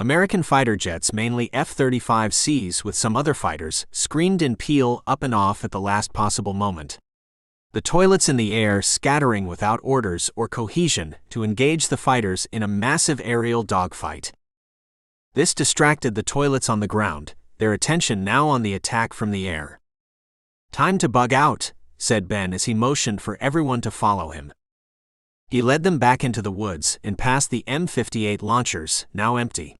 American fighter jets, mainly F-35Cs with some other fighters, screamed in peel up and off at the last possible moment. The toilets in the air scattering without orders or cohesion to engage the fighters in a massive aerial dogfight. This distracted the toilets on the ground, their attention now on the attack from the air. "Time to bug out," said Ben as he motioned for everyone to follow him. He led them back into the woods and past the M58 launchers, now empty.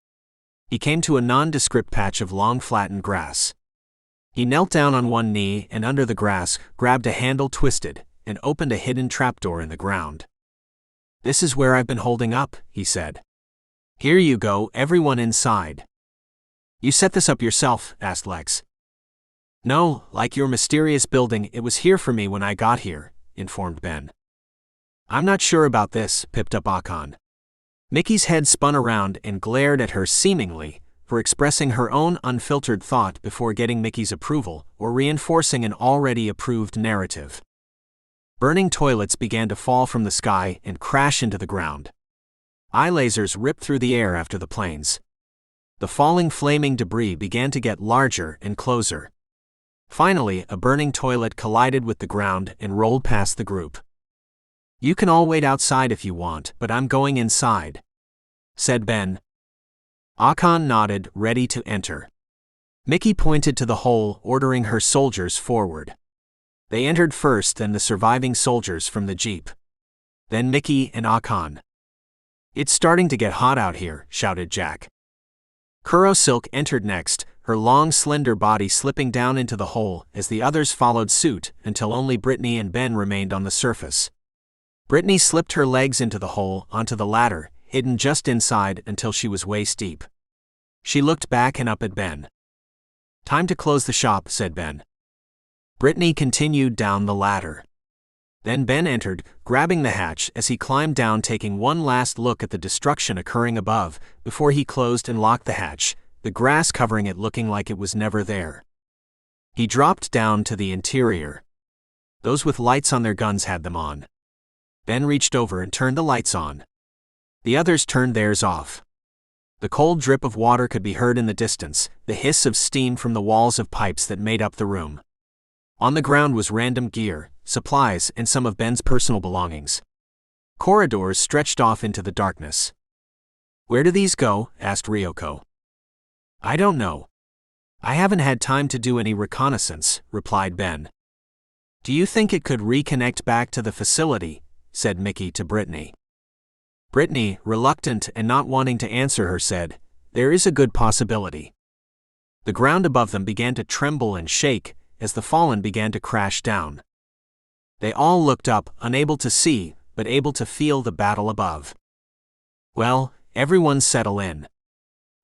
He came to a nondescript patch of long flattened grass. He knelt down on one knee and under the grass grabbed a handle, twisted, and opened a hidden trapdoor in the ground. "This is where I've been holding up," he said. "Here you go, everyone inside." "You set this up yourself?" asked Lex. "No, like your mysterious building, it was here for me when I got here," informed Ben. "I'm not sure about this," pipped up Akon. Mickey's head spun around and glared at her seemingly for expressing her own unfiltered thought before getting Mickey's approval or reinforcing an already approved narrative. Burning toilets began to fall from the sky and crash into the ground. Eye lasers ripped through the air after the planes. The falling flaming debris began to get larger and closer. Finally, a burning toilet collided with the ground and rolled past the group. "You can all wait outside if you want, but I'm going inside," said Ben. Akon nodded, ready to enter. Mickey pointed to the hole, ordering her soldiers forward. They entered first, then the surviving soldiers from the jeep. Then Mickey and Akon. "It's starting to get hot out here," shouted Jack. Kuro Silk entered next, her long slender body slipping down into the hole as the others followed suit until only Brittany and Ben remained on the surface. Brittany slipped her legs into the hole onto the ladder, hidden just inside until she was waist deep. She looked back and up at Ben. "Time to close the shop," said Ben. Brittany continued down the ladder. Then Ben entered, grabbing the hatch as he climbed down, taking one last look at the destruction occurring above before he closed and locked the hatch, the grass covering it looking like it was never there. He dropped down to the interior. Those with lights on their guns had them on. Ben reached over and turned the lights on. The others turned theirs off. The cold drip of water could be heard in the distance, the hiss of steam from the walls of pipes that made up the room. On the ground was random gear, supplies, and some of Ben's personal belongings. Corridors stretched off into the darkness. "Where do these go?" asked Ryoko. "I don't know. I haven't had time to do any reconnaissance," replied Ben. "Do you think it could reconnect back to the facility?" said Mickey to Brittany. Brittany, reluctant and not wanting to answer her, said, "There is a good possibility." The ground above them began to tremble and shake as the fallen began to crash down. They all looked up, unable to see, but able to feel the battle above. "Well, everyone settle in.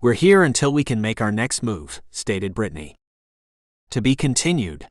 We're here until we can make our next move," stated Brittany. To be continued.